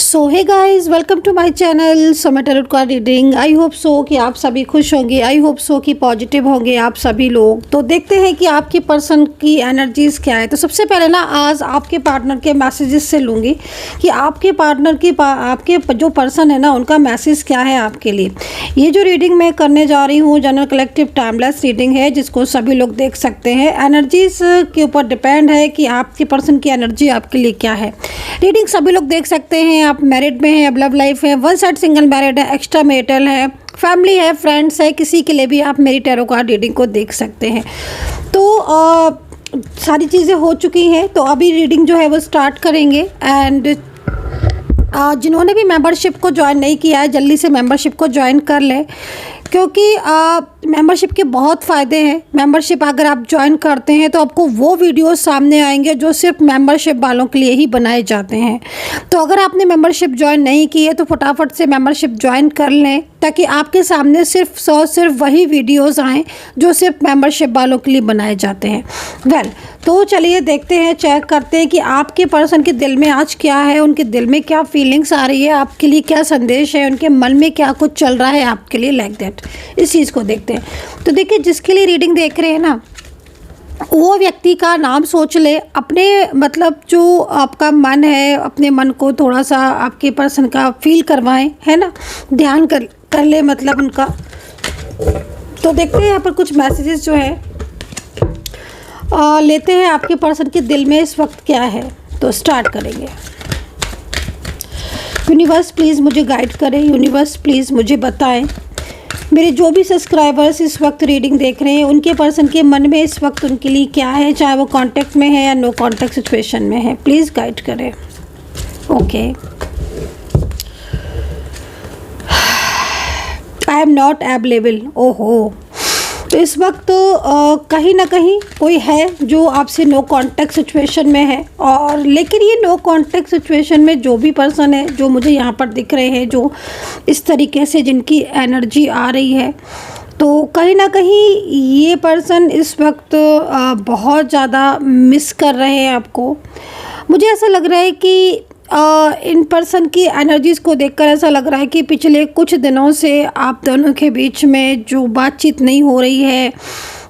So hey guys, welcome to my channel so tarot card reading. I hope so कि आप सभी खुश होंगे। आई होप सो कि पॉजिटिव होंगे आप सभी लोग। तो देखते हैं कि आपके पर्सन की एनर्जीज़ क्या है। तो सबसे पहले ना आज आपके पार्टनर के मैसेजेस से लूँगी कि आपके पार्टनर की आपके जो पर्सन है ना उनका मैसेज क्या है आपके लिए। ये जो रीडिंग मैं करने जा रही हूँ जनरल कलेक्टिव टाइमलेस रीडिंग है, जिसको सभी लोग देख सकते हैं। एनर्जीज़ के ऊपर डिपेंड है कि आपके पर्सन की एनर्जी आपके लिए क्या है। रीडिंग सभी लोग देख सकते हैं। आप मैरिड में हैं, अब लव लाइफ है, वन साइड सिंगल मैरिड है, एक्स्ट्रा मैरिटल है, फैमिली है, फ्रेंड्स है, किसी के लिए भी आप मेरी टैरो कार्ड रीडिंग को देख सकते हैं। तो सारी चीज़ें हो चुकी हैं, तो अभी रीडिंग जो है वो स्टार्ट करेंगे। एंड जिन्होंने भी मेंबरशिप को ज्वाइन नहीं किया है जल्दी से मेंबरशिप को ज्वाइन कर लें, क्योंकि मेंबरशिप के बहुत फ़ायदे हैं। मेंबरशिप अगर आप ज्वाइन करते हैं तो आपको वो वीडियोस सामने आएंगे जो सिर्फ मेंबरशिप वालों के लिए ही बनाए जाते हैं। तो अगर आपने मेंबरशिप ज्वाइन नहीं की है तो फटाफट से मेंबरशिप ज्वाइन कर लें, ताकि आपके सामने सिर्फ वही वीडियोस आएँ जो सिर्फ मेंबरशिप वालों के लिए बनाए जाते हैं। तो चलिए देखते हैं, चेक करते हैं कि आपके पर्सन के दिल में आज क्या है, उनके दिल में क्या फीलिंग्स आ रही है, आपके लिए क्या संदेश है, उनके मन में क्या कुछ चल रहा है आपके लिए, लाइक दैट। इस चीज़ को देखते हैं। तो देखिए, जिसके लिए रीडिंग देख रहे हैं ना, वो व्यक्ति का नाम सोच ले, अपने मतलब जो आपका मन है, अपने मन को थोड़ा सा आपके पर्सन का फील करवाएं, है ना, ध्यान कर ले मतलब उनका। तो देखते हैं यहाँ पर कुछ मैसेजेस जो है लेते हैं आपके पर्सन के दिल में इस वक्त क्या है। तो स्टार्ट करेंगे। यूनिवर्स प्लीज़ मुझे गाइड करें, यूनिवर्स प्लीज़ मुझे बताएं। मेरे जो भी सब्सक्राइबर्स इस वक्त रीडिंग देख रहे हैं, उनके पर्सन के मन में इस वक्त उनके लिए क्या है, चाहे वो कांटेक्ट में है या नो कांटेक्ट सिचुएशन में है, प्लीज़ गाइड करें। Okay, I am not available. ओहो, तो इस वक्त कहीं ना कहीं कोई है जो आपसे नो कांटेक्ट सिचुएशन में है। और लेकिन ये नो कांटेक्ट सिचुएशन में जो भी पर्सन है, जो मुझे यहाँ पर दिख रहे हैं, जो इस तरीके से जिनकी एनर्जी आ रही है, तो कहीं ना कहीं ये पर्सन इस वक्त बहुत ज़्यादा मिस कर रहे हैं आपको। मुझे ऐसा लग रहा है कि इन पर्सन की एनर्जीज़ को देखकर ऐसा लग रहा है कि पिछले कुछ दिनों से आप दोनों के बीच में जो बातचीत नहीं हो रही है,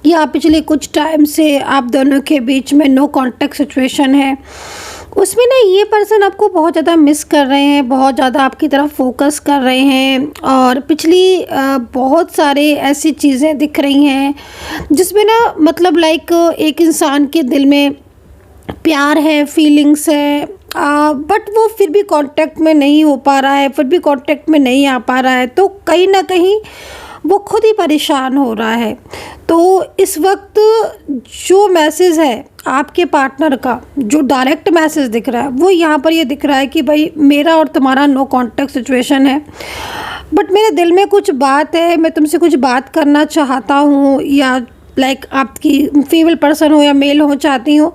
या पिछले कुछ टाइम से आप दोनों के बीच में नो कांटेक्ट सिचुएशन है, उसमें ना ये पर्सन आपको बहुत ज़्यादा मिस कर रहे हैं, बहुत ज़्यादा आपकी तरफ फोकस कर रहे हैं। और पिछली बहुत सारे ऐसी चीज़ें दिख रही हैं जिसमें ना मतलब लाइक एक इंसान के दिल में प्यार है, फीलिंग्स है, बट वो फिर भी कांटेक्ट में नहीं हो पा रहा है, फिर भी कांटेक्ट में नहीं आ पा रहा है। तो कहीं ना कहीं वो खुद ही परेशान हो रहा है। तो इस वक्त जो मैसेज है आपके पार्टनर का, जो डायरेक्ट मैसेज दिख रहा है, वो यहाँ पर ये दिख रहा है कि भाई मेरा और तुम्हारा नो कांटेक्ट सिचुएशन है, बट मेरे दिल में कुछ बात है, मैं तुमसे कुछ बात करना चाहता हूँ, या लाइक आपकी फीमेल पर्सन हो या मेल हो, चाहती हूँ,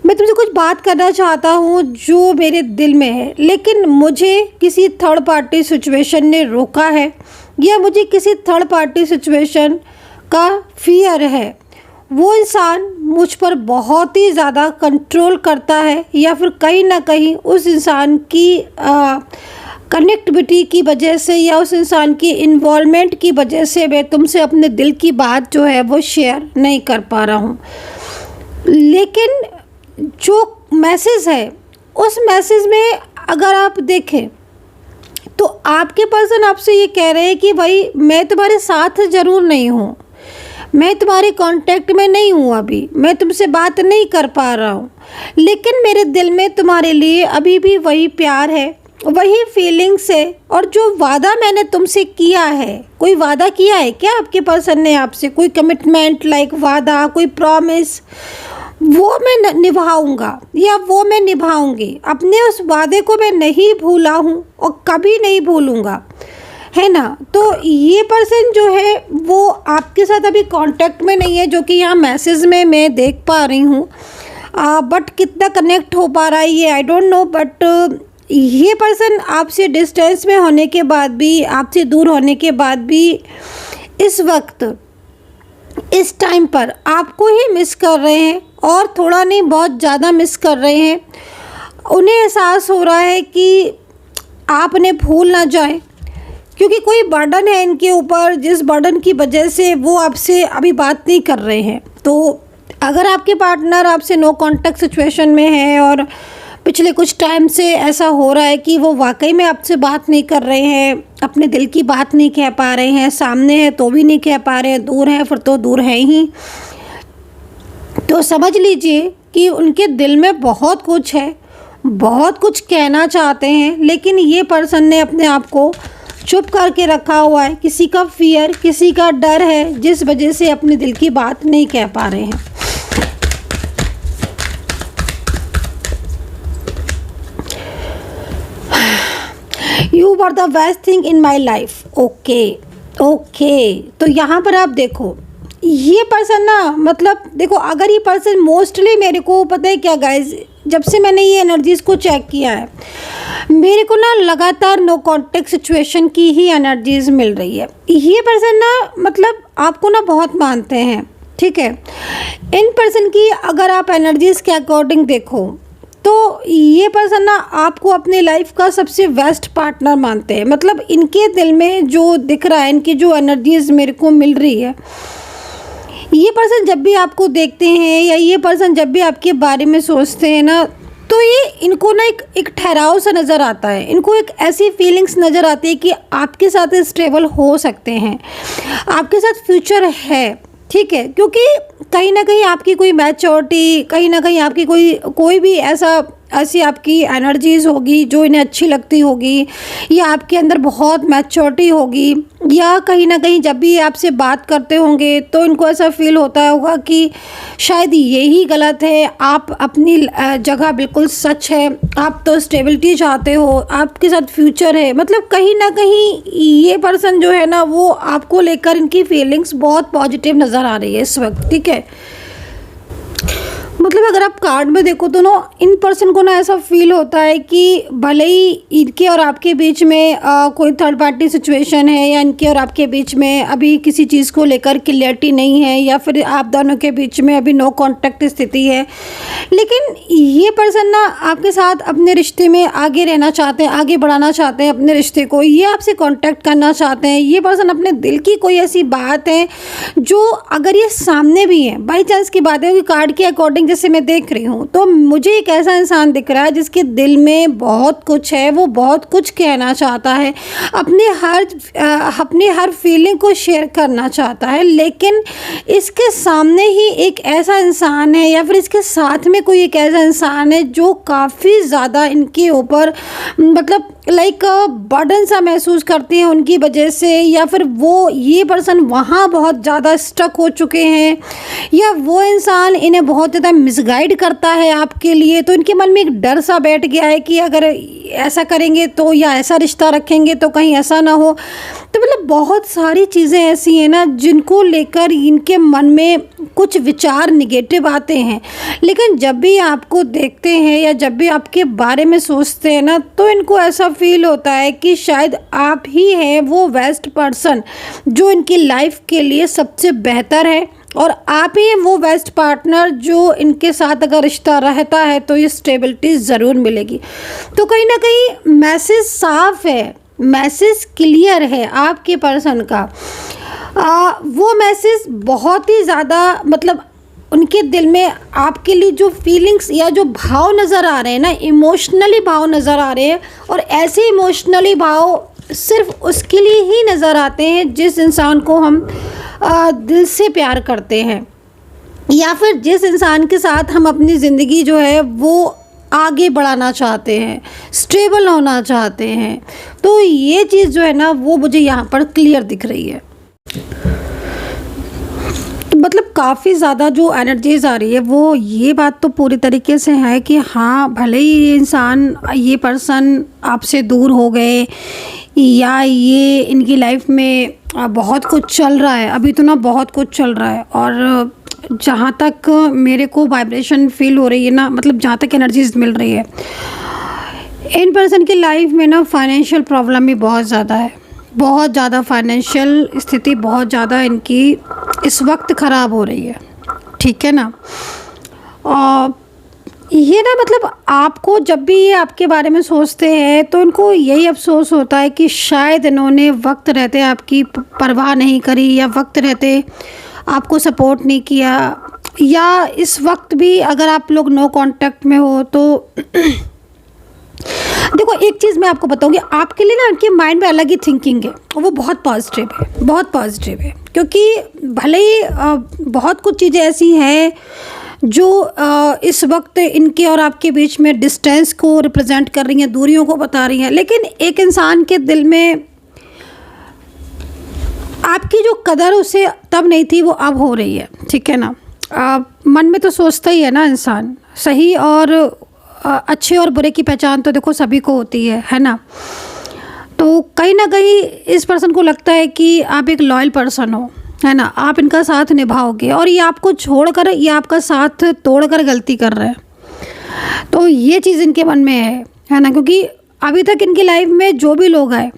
मैं तुमसे कुछ बात करना चाहता हूँ जो मेरे दिल में है, लेकिन मुझे किसी थर्ड पार्टी सिचुएशन ने रोका है, या मुझे किसी थर्ड पार्टी सिचुएशन का फियर है। वो इंसान मुझ पर बहुत ही ज़्यादा कंट्रोल करता है, या फिर कहीं ना कहीं उस इंसान की कनेक्टिविटी की वजह से, या उस इंसान की इन्वॉल्वमेंट की वजह से मैं तुमसे अपने दिल की बात जो है वो शेयर नहीं कर पा रहा हूँ। लेकिन जो मैसेज है, उस मैसेज में अगर आप देखें तो आपके पर्सन आपसे ये कह रहे हैं कि भाई मैं तुम्हारे साथ ज़रूर नहीं हूँ, मैं तुम्हारे कांटेक्ट में नहीं हूँ, अभी मैं तुमसे बात नहीं कर पा रहा हूँ, लेकिन मेरे दिल में तुम्हारे लिए अभी भी वही प्यार है, वही फीलिंग्स है। और जो वादा मैंने तुमसे किया है, कोई वादा किया है क्या आपके पर्सन ने आपसे, कोई कमिटमेंट लाइक वादा, कोई प्रॉमिस, वो मैं निभाऊंगा या वो मैं निभाऊंगी। अपने उस वादे को मैं नहीं भूला हूँ और कभी नहीं भूलूंगा, है ना। तो ये पर्सन जो है वो आपके साथ अभी कांटेक्ट में नहीं है, जो कि यहाँ मैसेज में मैं देख पा रही हूँ। बट कितना कनेक्ट हो पा रहा है ये आई डोंट नो। बट ये पर्सन आपसे डिस्टेंस में होने के बाद भी, आपसे दूर होने के बाद भी, इस वक्त इस टाइम पर आपको ही मिस कर रहे हैं, और थोड़ा नहीं बहुत ज़्यादा मिस कर रहे हैं। उन्हें एहसास हो रहा है कि आप इन्हें भूल ना जाएं, क्योंकि कोई बर्डन है इनके ऊपर, जिस बर्डन की वजह से वो आपसे अभी बात नहीं कर रहे हैं। तो अगर आपके पार्टनर आपसे नो कांटेक्ट सिचुएशन में है और पिछले कुछ टाइम से ऐसा हो रहा है कि वो वाकई में आपसे बात नहीं कर रहे हैं, अपने दिल की बात नहीं कह पा रहे हैं, सामने है तो भी नहीं कह पा रहे हैं, दूर है फिर तो दूर है ही, तो समझ लीजिए कि उनके दिल में बहुत कुछ है, बहुत कुछ कहना चाहते हैं, लेकिन ये पर्सन ने अपने आप को चुप करके रखा हुआ है। किसी का फियर, किसी का डर है, जिस वजह से अपने दिल की बात नहीं कह पा रहे हैं। You were the best thing in my life. Okay, तो यहाँ पर आप देखो, ये पर्सन ना, मतलब देखो, अगर ये पर्सन मोस्टली, मेरे को पता है क्या गाइज, जब से मैंने ये एनर्जीज़ को चेक किया है, मेरे को ना लगातार नो कांटेक्ट सिचुएशन की ही एनर्जीज़ मिल रही है। ये पर्सन ना, मतलब आपको ना बहुत मानते हैं, ठीक है। इन पर्सन की अगर आप एनर्जीज़ के अकॉर्डिंग देखो तो ये पर्सन ना आपको अपने लाइफ का सबसे बेस्ट पार्टनर मानते हैं। मतलब इनके दिल में जो दिख रहा है, इनकी जो एनर्जीज़ मेरे को मिल रही है, ये पर्सन जब भी आपको देखते हैं या ये पर्सन जब भी आपके बारे में सोचते हैं ना, तो ये इनको ना एक ठहराव सा नज़र आता है। इनको एक ऐसी फीलिंग्स नज़र आती है कि आपके साथ स्टेबल हो सकते हैं, आपके साथ फ्यूचर है, ठीक है। क्योंकि कहीं ना कहीं आपकी कोई मैच्योरिटी, कहीं ना कहीं आपकी कोई भी ऐसी आपकी एनर्जीज़ होगी जो इन्हें अच्छी लगती होगी, या आपके अंदर बहुत मैच्योरिटी होगी, या कहीं ना कहीं जब भी आपसे बात करते होंगे तो इनको ऐसा फील होता होगा कि शायद यही गलत है, आप अपनी जगह बिल्कुल सच है, आप तो स्टेबिलिटी चाहते हो, आपके साथ फ्यूचर है। मतलब कहीं ना कहीं ये पर्सन जो है ना, वो आपको लेकर इनकी फीलिंग्स बहुत पॉजिटिव नज़र आ रही है इस वक्त, ठीक है। मतलब अगर आप कार्ड में देखो तो ना, इन पर्सन को ना ऐसा फील होता है कि भले ही इनके और आपके बीच में कोई थर्ड पार्टी सिचुएशन है, या इनके और आपके बीच में अभी किसी चीज़ को लेकर क्लियरिटी नहीं है, या फिर आप दोनों के बीच में अभी नो कांटेक्ट स्थिति है, लेकिन ये पर्सन ना आपके साथ अपने रिश्ते में आगे रहना चाहते हैं, आगे बढ़ाना चाहते हैं अपने रिश्ते को, ये आपसे कांटेक्ट करना चाहते हैं। ये पर्सन अपने दिल की कोई ऐसी बात है जो अगर ये सामने भी है, बाई चांस की बात है कि कार्ड के अकॉर्डिंग जैसे मैं देख रही हूँ, तो मुझे एक ऐसा इंसान दिख रहा है जिसके दिल में बहुत कुछ है, वो बहुत कुछ कहना चाहता है, अपने हर फीलिंग को शेयर करना चाहता है, लेकिन इसके सामने ही एक ऐसा इंसान है, या फिर इसके साथ में कोई एक ऐसा इंसान है जो काफ़ी ज़्यादा इनके ऊपर, मतलब लाइक बर्डन सा महसूस करते हैं उनकी वजह से, या फिर ये पर्सन वहाँ बहुत ज़्यादा स्टक हो चुके हैं, या वो इंसान इन्हें बहुत ज़्यादा मिसगाइड करता है आपके लिए। तो इनके मन में एक डर सा बैठ गया है कि अगर ऐसा करेंगे तो, या ऐसा रिश्ता रखेंगे तो कहीं ऐसा ना हो। तो मतलब बहुत सारी चीज़ें ऐसी हैं ना जिनको लेकर इनके मन में कुछ विचार निगेटिव आते हैं, लेकिन जब भी आपको देखते हैं या जब भी आपके बारे में सोचते हैं ना, तो इनको ऐसा फील होता है कि शायद आप ही हैं वो बेस्ट पर्सन जो इनकी लाइफ के लिए सबसे बेहतर है, और आप ही वो बेस्ट पार्टनर जो इनके साथ अगर रिश्ता रहता है तो ये स्टेबिलिटी ज़रूर मिलेगी। तो कहीं ना कहीं मैसेज साफ है, मैसेज क्लियर है आपके पर्सन का। वो मैसेज बहुत ही ज़्यादा, मतलब उनके दिल में आपके लिए जो फीलिंग्स या जो भाव नज़र आ रहे हैं ना, इमोशनली भाव नज़र आ रहे हैं, और ऐसे इमोशनली भाव सिर्फ उसके लिए ही नज़र आते हैं जिस इंसान को हम दिल से प्यार करते हैं, या फिर जिस इंसान के साथ हम अपनी ज़िंदगी जो है वो आगे बढ़ाना चाहते हैं, स्टेबल होना चाहते हैं। तो ये चीज़ जो है ना, वो मुझे यहाँ पर क्लियर दिख रही है। तो मतलब काफ़ी ज़्यादा जो एनर्जीज आ रही है, वो ये बात तो पूरी तरीके से है कि हाँ, भले ही ये इंसान, ये पर्सन आपसे दूर हो गए, या ये इनकी लाइफ में बहुत कुछ चल रहा है, अभी तो ना बहुत कुछ चल रहा है, और जहाँ तक मेरे को वाइब्रेशन फील हो रही है ना, मतलब जहाँ तक एनर्जीज मिल रही है, इन पर्सन की लाइफ में ना फाइनेंशियल प्रॉब्लम भी बहुत ज़्यादा है, बहुत ज़्यादा फाइनेंशियल स्थिति बहुत ज़्यादा इनकी इस वक्त ख़राब हो रही है, ठीक है ना। और ये ना मतलब आपको जब भी ये आपके बारे में सोचते हैं तो इनको यही अफ़सोस होता है कि शायद इन्होंने वक्त रहते आपकी परवाह नहीं करी, या वक्त रहते आपको सपोर्ट नहीं किया, या इस वक्त भी अगर आप लोग नो कांटेक्ट में हो तो देखो एक चीज़ मैं आपको बताऊंगी, आपके लिए ना इनके माइंड में अलग ही थिंकिंग है, और वो बहुत पॉजिटिव है, बहुत पॉजिटिव है। क्योंकि भले ही बहुत कुछ चीज़ें ऐसी हैं जो इस वक्त इनके और आपके बीच में डिस्टेंस को रिप्रेजेंट कर रही हैं, दूरियों को बता रही हैं, लेकिन एक इंसान के दिल में आपकी जो कदर उसे तब नहीं थी वो अब हो रही है, ठीक है ना। मन में तो सोचता ही है ना इंसान, सही और अच्छे और बुरे की पहचान तो देखो सभी को होती है ना। तो कहीं ना कहीं इस पर्सन को लगता है कि आप एक लॉयल पर्सन हो, है ना, आप इनका साथ निभाओगे, और ये आपको छोड़कर, ये आपका साथ तोड़कर गलती कर रहे हैं। तो ये चीज़ इनके मन में है ना, क्योंकि अभी तक इनकी लाइफ में जो भी लोग आए,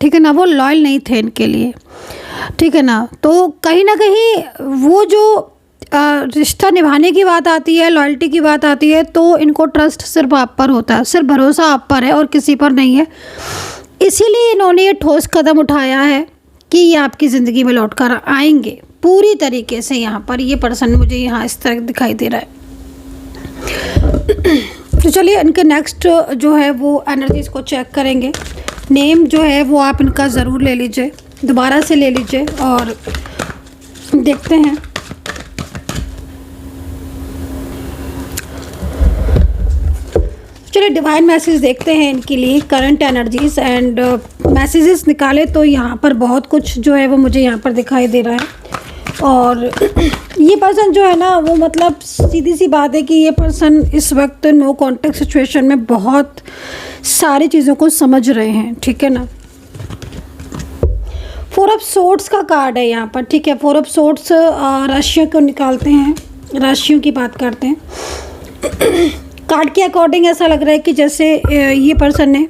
ठीक है ना, वो लॉयल नहीं थे इनके लिए, ठीक है ना। तो कहीं ना कहीं वो जो रिश्ता निभाने की बात आती है, लॉयल्टी की बात आती है, तो इनको ट्रस्ट सिर्फ आप पर होता है, सिर्फ भरोसा आप पर है और किसी पर नहीं है। इसीलिए इन्होंने ये ठोस कदम उठाया है कि ये आपकी ज़िंदगी में लौट कर आएंगे पूरी तरीके से। यहाँ पर ये पर्सन मुझे यहाँ इस तरह दिखाई दे रहा है। तो चलिए इनके नेक्स्ट जो है वो एनर्जीज़ को चेक करेंगे। नेम जो है वो आप इनका ज़रूर ले लीजिए, दोबारा से ले लीजिए और देखते हैं। चलिए डिवाइन मैसेज देखते हैं इनके लिए, करंट एनर्जीज एंड मैसेजेस निकाले तो यहाँ पर बहुत कुछ जो है वो मुझे यहाँ पर दिखाई दे रहा है। और ये पर्सन जो है ना वो मतलब सीधी सी बात है कि ये पर्सन इस वक्त नो कॉन्टेक्ट सिचुएशन में बहुत सारी चीज़ों को समझ रहे हैं, ठीक है ना। 4 ऑफ सोर्ड्स का कार्ड है यहाँ पर, ठीक है। 4 ऑफ सोर्ड्स राशियों को निकालते हैं, राशियों की बात करते हैं। कार्ड के अकॉर्डिंग ऐसा लग रहा है कि जैसे ये पर्सन ने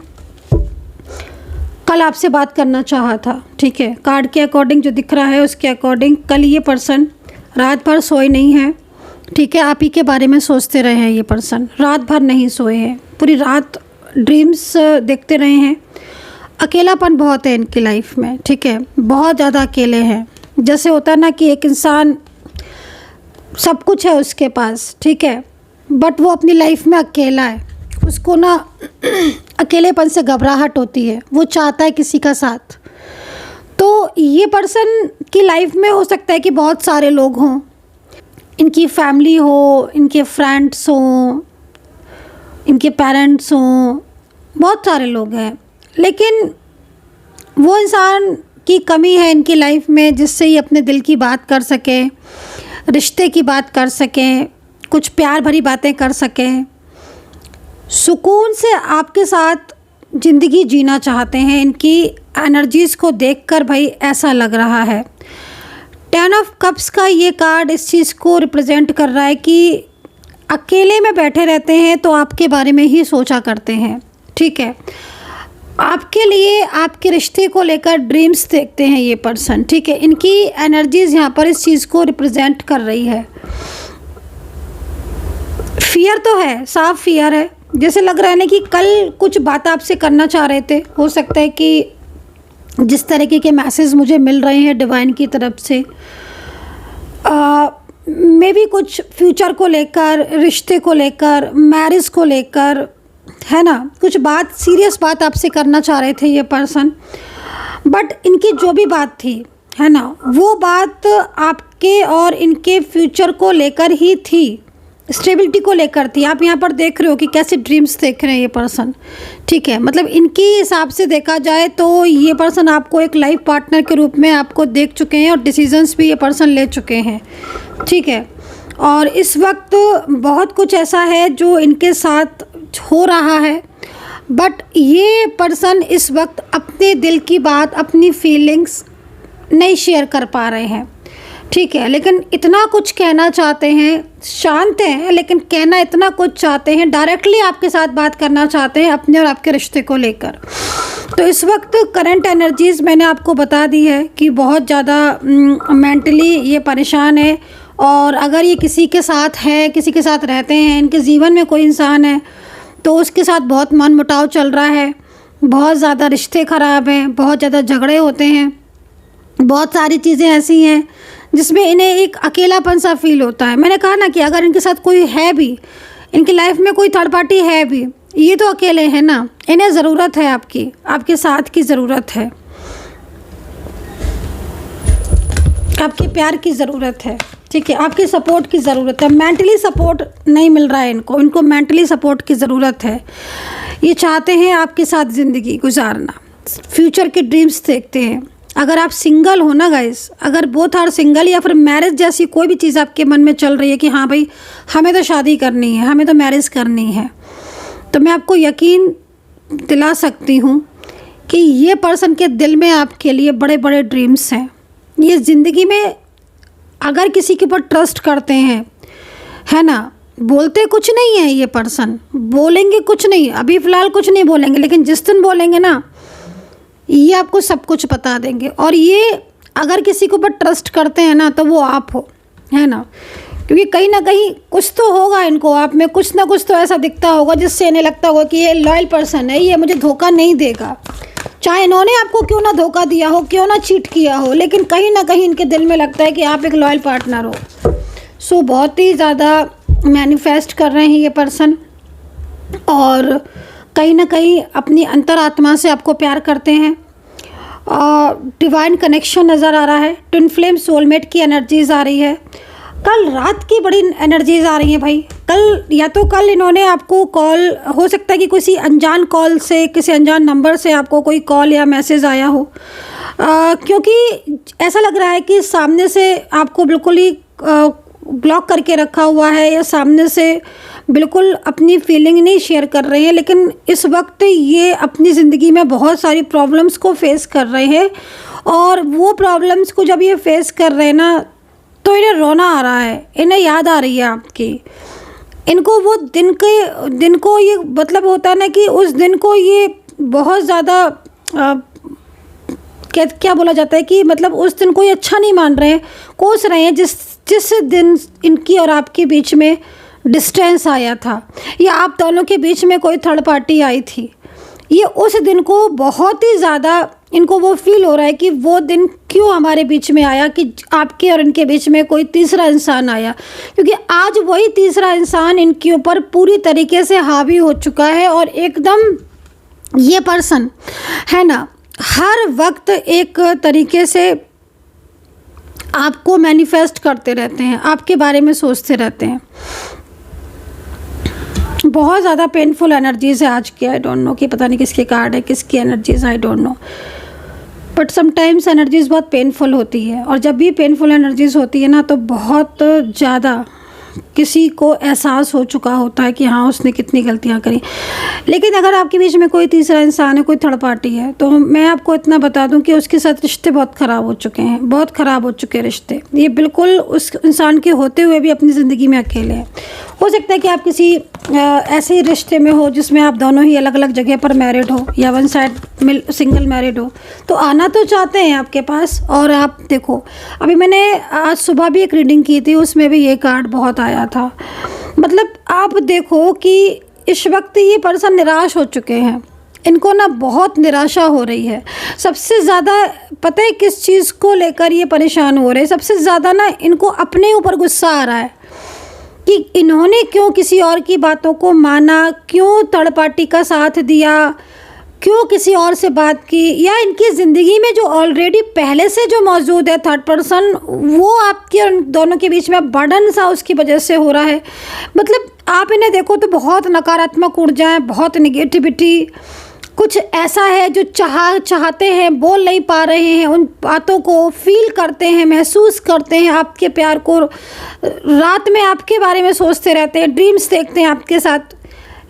कल आपसे बात करना चाहा था, ठीक है। कार्ड के अकॉर्डिंग जो दिख रहा है उसके अकॉर्डिंग कल ये पर्सन रात भर सोए नहीं है, ठीक है। आप ही के बारे में सोचते रहे हैं, ये पर्सन रात भर नहीं सोए हैं, पूरी रात ड्रीम्स देखते रहे हैं। अकेलापन बहुत है इनकी लाइफ में, ठीक है, बहुत ज़्यादा अकेले हैं। जैसे होता है ना कि एक इंसान सब कुछ है उसके पास, ठीक है, बट वो अपनी लाइफ में अकेला है, उसको ना अकेलेपन से घबराहट होती है, वो चाहता है किसी का साथ। तो ये पर्सन की लाइफ में हो सकता है कि बहुत सारे लोग हों, इनकी फैमिली हो, इनके फ्रेंड्स हों, इनके पेरेंट्स हों, बहुत सारे लोग हैं, लेकिन वो इंसान की कमी है इनकी लाइफ में जिससे ये अपने दिल की बात कर सकें, रिश्ते की बात कर सकें, कुछ प्यार भरी बातें कर सकें, सुकून से आपके साथ ज़िंदगी जीना चाहते हैं। इनकी एनर्जीज़ को देखकर भाई ऐसा लग रहा है। 10 ऑफ कप्स का ये कार्ड इस चीज़ को रिप्रेजेंट कर रहा है कि अकेले में बैठे रहते हैं तो आपके बारे में ही सोचा करते हैं, ठीक है। आपके लिए, आपके रिश्ते को लेकर ड्रीम्स देखते हैं ये पर्सन, ठीक है। इनकी एनर्जीज़ यहाँ पर इस चीज़ को रिप्रेजेंट कर रही है। फियर तो है, साफ फियर है, जैसे लग रहा है ना कि कल कुछ बात आपसे करना चाह रहे थे। हो सकता है कि जिस तरीके के मैसेज मुझे मिल रहे हैं डिवाइन की तरफ से, मे भी कुछ फ्यूचर को लेकर, रिश्ते को लेकर, मैरिज को लेकर, है ना, कुछ बात, सीरियस बात आपसे करना चाह रहे थे ये पर्सन। बट इनकी जो भी बात थी, है ना, वो बात आपके और इनके फ्यूचर को लेकर ही थी, स्टेबिलिटी को लेकर थी। आप यहाँ पर देख रहे हो कि कैसे ड्रीम्स देख रहे हैं ये पर्सन, ठीक है। मतलब इनके हिसाब से देखा जाए तो ये पर्सन आपको एक लाइफ पार्टनर के रूप में आपको देख चुके हैं और डिसीजंस भी ये पर्सन ले चुके हैं, ठीक है। और इस वक्त बहुत कुछ ऐसा है जो इनके साथ हो रहा है, बट ये पर्सन इस वक्त अपने दिल की बात, अपनी फीलिंग्स नहीं शेयर कर पा रहे हैं, ठीक है। लेकिन इतना कुछ कहना चाहते हैं, शांत हैं लेकिन कहना इतना कुछ चाहते हैं, डायरेक्टली आपके साथ बात करना चाहते हैं अपने और आपके रिश्ते को लेकर। तो इस वक्त करंट एनर्जीज़ मैंने आपको बता दी है कि बहुत ज़्यादा मेंटली ये परेशान है और अगर ये किसी के साथ है, किसी के साथ रहते हैं, इनके जीवन में कोई इंसान है तो उसके साथ बहुत मनमुटाव चल रहा है, बहुत ज़्यादा रिश्ते ख़राब हैं, बहुत ज़्यादा झगड़े होते हैं, बहुत सारी चीज़ें ऐसी हैं जिसमें इन्हें एक अकेलापन सा फील होता है। मैंने कहा ना कि अगर इनके साथ कोई है भी, इनकी लाइफ में कोई थर्ड पार्टी है भी, ये तो अकेले हैं ना, इन्हें ज़रूरत है आपकी, आपके साथ की ज़रूरत है, आपके प्यार की ज़रूरत है, ठीक है, आपके सपोर्ट की ज़रूरत है। मेंटली सपोर्ट नहीं मिल रहा है इनको मेंटली सपोर्ट की ज़रूरत है। ये चाहते हैं आपके साथ ज़िंदगी गुजारना, फ्यूचर के ड्रीम्स देखते हैं। अगर आप सिंगल हो ना गाइस, अगर बोथ आर सिंगल या फिर मैरिज जैसी कोई भी चीज़ आपके मन में चल रही है कि हाँ भाई हमें तो शादी करनी है, हमें तो मैरिज करनी है, तो मैं आपको यकीन दिला सकती हूँ कि ये पर्सन के दिल में आपके लिए बड़े बड़े ड्रीम्स हैं। ये ज़िंदगी में अगर किसी के ऊपर ट्रस्ट करते हैं, है ना, बोलते कुछ नहीं है ये पर्सन, बोलेंगे कुछ नहीं, अभी फ़िलहाल कुछ नहीं बोलेंगे, लेकिन जिस दिन बोलेंगे ना ये आपको सब कुछ बता देंगे। और ये अगर किसी के ऊपर ट्रस्ट करते हैं ना तो वो आप हो, है ना, क्योंकि कहीं ना कहीं कुछ तो होगा इनको, आप में कुछ ना कुछ तो ऐसा दिखता होगा जिससे इन्हें लगता होगा कि ये लॉयल पर्सन है, ये मुझे धोखा नहीं देगा, चाहे इन्होंने आपको क्यों ना धोखा दिया हो, क्यों ना चीट किया हो, लेकिन कहीं ना कहीं इनके दिल में लगता है कि आप एक लॉयल पार्टनर हो। सो बहुत ही ज़्यादा मैनिफेस्ट कर रहे हैं ये पर्सन, और कहीं ना कहीं अपनी अंतरात्मा से आपको प्यार करते हैं। डिवाइन कनेक्शन नज़र आ रहा है, ट्विन फ्लेम सोलमेट की एनर्जीज आ रही है। कल रात की बड़ी एनर्जीज आ रही हैं भाई। कल या तो कल इन्होंने आपको कॉल, हो सकता है कि किसी अनजान कॉल से, किसी अनजान नंबर से आपको कोई कॉल या मैसेज आया हो, क्योंकि ऐसा लग रहा है कि सामने से आपको बिल्कुल ही ब्लॉक करके रखा हुआ है, या सामने से बिल्कुल अपनी फीलिंग नहीं शेयर कर रहे हैं। लेकिन इस वक्त ये अपनी ज़िंदगी में बहुत सारी प्रॉब्लम्स को फेस कर रहे हैं, और वो प्रॉब्लम्स को जब ये फेस कर रहे हैं ना तो इन्हें रोना आ रहा है, इन्हें याद आ रही है आपकी। इनको वो दिन को ये मतलब होता है ना कि उस दिन को ये बहुत ज़्यादा क्या बोला जाता है कि मतलब उस दिन को ये अच्छा नहीं मान रहे हैं, कोस रहे हैं जिस दिन इनकी और आपके बीच में डिस्टेंस आया था, या आप दोनों के बीच में कोई थर्ड पार्टी आई थी। ये उस दिन को बहुत ही ज़्यादा इनको वो फील हो रहा है कि वो दिन क्यों हमारे बीच में आया, कि आपके और इनके बीच में कोई तीसरा इंसान आया, क्योंकि आज वही तीसरा इंसान इनके ऊपर पूरी तरीके से हावी हो चुका है। और एकदम ये पर्सन है ना, हर वक्त एक तरीके से आपको मैनिफेस्ट करते रहते हैं, आपके बारे में सोचते रहते हैं। बहुत ज़्यादा पेनफुल एनर्जीज है आज की। आई डोंट नो कि पता नहीं किसके कार्ड है, किसकी energies, I don't know, but sometimes energies बहुत पेनफुल होती है। और जब भी पेनफुल एनर्जीज होती है ना तो बहुत ज़्यादा किसी को एहसास हो चुका होता है कि हाँ उसने कितनी गलतियाँ करी। लेकिन अगर आपके बीच में कोई तीसरा इंसान है, कोई थर्ड पार्टी है, तो मैं आपको इतना बता दूं कि उसके साथ रिश्ते बहुत ख़राब हो चुके हैं, बहुत ख़राब हो चुके रिश्ते। ये बिल्कुल उस इंसान के होते हुए भी अपनी ज़िंदगी में अकेले हैं। हो सकता है कि आप किसी ऐसे रिश्ते में हो जिसमें आप दोनों ही अलग अलग जगह पर मैरिड हो, या वन साइड सिंगल मैरिड हो, तो आना तो चाहते हैं आपके पास। और आप देखो, अभी मैंने आज सुबह भी एक रीडिंग की थी, उसमें भी ये कार्ड बहुत आया था। मतलब आप देखो कि इस वक्त ये पर्सन निराश हो चुके हैं, इनको ना बहुत निराशा हो रही है। सबसे ज़्यादा पता है किस चीज़ को लेकर ये परेशान हो रहे हैं? सबसे ज़्यादा ना इनको अपने ऊपर गुस्सा आ रहा है कि इन्होंने क्यों किसी और की बातों को माना, क्यों थर्ड पार्टी का साथ दिया, क्यों किसी और से बात की, या इनकी ज़िंदगी में जो ऑलरेडी पहले से जो मौजूद है थर्ड पर्सन, वो आपके और दोनों के बीच में बर्डन सा उसकी वजह से हो रहा है। मतलब आप इन्हें देखो तो बहुत नकारात्मक ऊर्जाएं, बहुत निगेटिविटी, कुछ ऐसा है जो चाहते हैं, बोल नहीं पा रहे हैं, उन बातों को फील करते हैं, महसूस करते हैं, आपके प्यार को, रात में आपके बारे में सोचते रहते हैं, ड्रीम्स देखते हैं आपके साथ।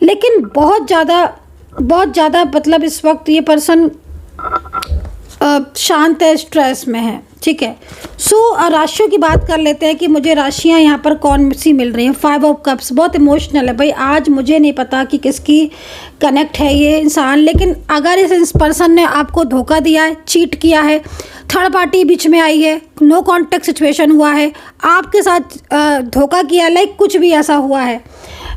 लेकिन बहुत ज़्यादा मतलब इस वक्त ये पर्सन शांत है, स्ट्रेस में है, ठीक है। सो राशियों की बात कर लेते हैं कि मुझे राशियां यहाँ पर कौन सी मिल रही हैं। 5 ऑफ कप्स बहुत इमोशनल है भाई। आज मुझे नहीं पता कि किसकी कनेक्ट है ये इंसान, लेकिन अगर इस पर्सन ने आपको धोखा दिया है, चीट किया है, थर्ड पार्टी बीच में आई है, नो कॉन्टैक्ट सिचुएशन हुआ है, आपके साथ धोखा किया, लाइक कुछ भी ऐसा हुआ है,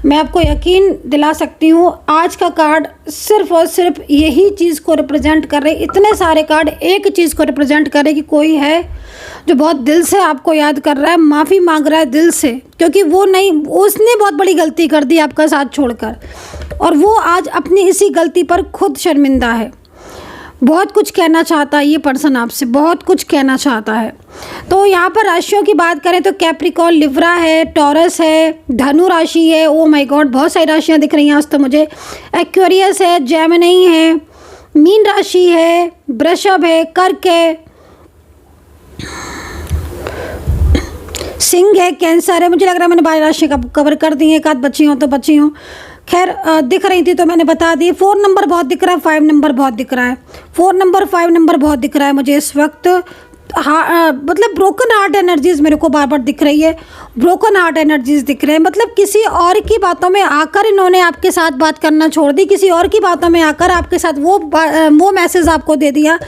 मैं आपको यकीन दिला सकती हूँ आज का कार्ड सिर्फ और सिर्फ यही चीज़ को रिप्रेजेंट कर रहे। इतने सारे कार्ड एक चीज़ को रिप्रेजेंट कर रहे कि कोई है जो बहुत दिल से आपको याद कर रहा है, माफ़ी मांग रहा है दिल से, क्योंकि उसने बहुत बड़ी गलती कर दी आपका साथ छोड़कर, और वो आज अपनी इसी गलती पर खुद शर्मिंदा है। बहुत कुछ कहना चाहता है ये पर्सन आपसे, बहुत कुछ कहना चाहता है। तो यहाँ पर राशियों की बात करें तो कैप्रिकॉर्न, लिब्रा है, टॉरस है, धनु राशि है, ओ माय गॉड बहुत सारी राशियाँ दिख रही हैं आज तो मुझे, एक्वेरियस है, जेमिनी है, मीन राशि है, वृषभ है, कर्क है, सिंह है, कैंसर है। मुझे लग रहा है मैंने 12 राशियाँ कवर कर दी हैं, एक आध बची हों तो बची हों, खैर दिख रही थी तो मैंने बता दी। 4 नंबर बहुत दिख रहा है, 5 नंबर बहुत दिख रहा है, 4 नंबर 5 नंबर बहुत दिख रहा है मुझे इस वक्त। मतलब ब्रोकन हार्ट एनर्जीज मेरे को बार बार दिख रही है, ब्रोकन हार्ट एनर्जीज दिख रहे हैं। मतलब किसी और की बातों में आकर इन्होंने आपके साथ बात करना छोड़ दी, किसी और की बातों में आकर आपके साथ वो मैसेज आपको दे दिया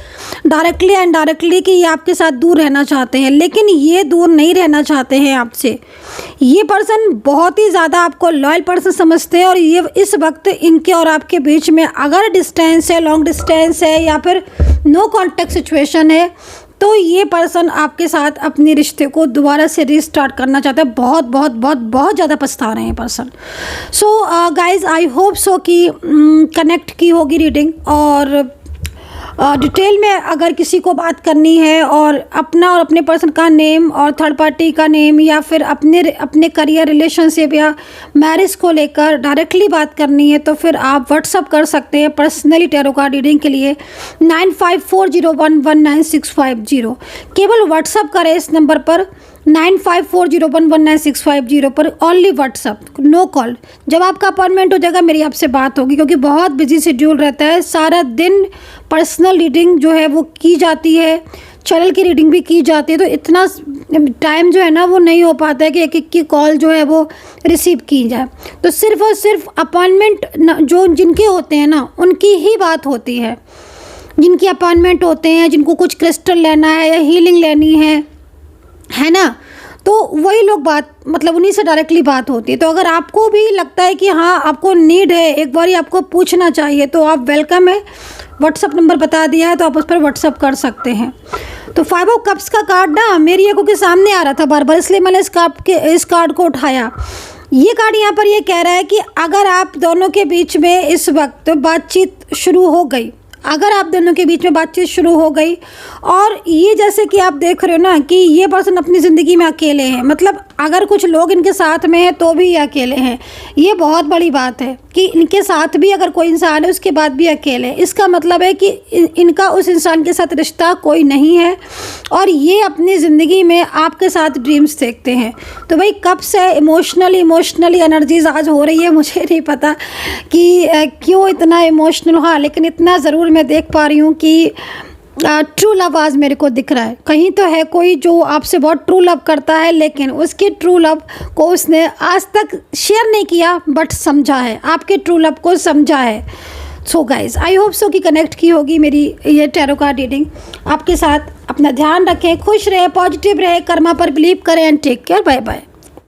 डायरेक्टली एंड इनडायरेक्टली कि ये आपके साथ दूर रहना चाहते हैं, लेकिन ये दूर नहीं रहना चाहते हैं आपसे। ये पर्सन बहुत ही ज़्यादा आपको लॉयल पर्सन समझते हैं, और ये इस वक्त इनके और आपके बीच में अगर डिस्टेंस है, लॉन्ग डिस्टेंस है या फिर नो कॉन्टैक्ट सिचुएशन है, तो ये पर्सन आपके साथ अपने रिश्ते को दोबारा से रीस्टार्ट करना चाहता है। बहुत बहुत बहुत बहुत ज़्यादा पछता रहे हैं person. So guys I hope so कि कनेक्ट की होगी रीडिंग, और डिटेल में अगर किसी को बात करनी है और अपने पर्सन का नेम और थर्ड पार्टी का नेम या फिर अपने करियर, रिलेशनशिप या मैरिज को लेकर डायरेक्टली बात करनी है, तो फिर आप व्हाट्सअप कर सकते हैं पर्सनली टैरो कार्ड रीडिंग के लिए 9540119650। केवल व्हाट्सअप करें इस नंबर पर 9540119650 पर, ओनली व्हाट्सअप, नो कॉल। जब आपका अपॉइंटमेंट हो जाएगा मेरी आपसे बात होगी, क्योंकि बहुत बिजी शेड्यूल रहता है, सारा दिन पर्सनल रीडिंग जो है वो की जाती है, चैनल की रीडिंग भी की जाती है, तो इतना टाइम जो है ना वो नहीं हो पाता है कि एक एक की कॉल जो है वो रिसीव की जाए। तो सिर्फ और सिर्फ अपॉइंटमेंट जो जिनके होते हैं ना उनकी ही बात होती है, जिनकी अपॉइंटमेंट होते हैं, जिनको कुछ क्रिस्टल लेना है या हीलिंग लेनी है ना, तो वही लोग बात, मतलब उन्हीं से डायरेक्टली बात होती है। तो अगर आपको भी लगता है कि हाँ आपको नीड है, एक बार आपको पूछना चाहिए, तो आप वेलकम है। व्हाट्सअप नंबर बता दिया है तो आप उस पर व्हाट्सअप कर सकते हैं। तो 5 ऑफ कप्स का कार्ड ना मेरी आंखों के सामने आ रहा था बार बार, इसलिए मैंने इस कार्ड को उठाया। ये कार्ड यहाँ पर ये कह रहा है कि अगर आप दोनों के बीच में इस वक्त बातचीत शुरू हो गई, अगर आप दोनों के बीच में बातचीत शुरू हो गई, और ये जैसे कि आप देख रहे हो ना कि ये पर्सन अपनी ज़िंदगी में अकेले हैं, मतलब अगर कुछ लोग इनके साथ में हैं तो भी ये अकेले हैं। ये बहुत बड़ी बात है कि इनके साथ भी अगर कोई इंसान है उसके बाद भी अकेले हैं। इसका मतलब है कि इनका उस इंसान के साथ रिश्ता कोई नहीं है, और ये अपनी ज़िंदगी में आपके साथ ड्रीम्स देखते हैं। तो भाई कब से इमोशनली एनर्जीज आज हो रही है, मुझे नहीं पता कि क्यों इतना इमोशनल। हाँ, लेकिन इतना ज़रूर मैं देख पा रही हूँ कि ट्रू लव आज मेरे को दिख रहा है। कहीं तो है कोई जो आपसे बहुत ट्रू लव करता है, लेकिन उसके ट्रू लव को उसने आज तक शेयर नहीं किया, बट समझा है, आपके ट्रू लव को समझा है। So guys I hope so कि कनेक्ट की होगी मेरी ये टैरो कार्ड रीडिंग आपके साथ। अपना ध्यान रखें, खुश रहे, पॉजिटिव रहे, कर्मा पर बिलीव करें and take care. Bye bye.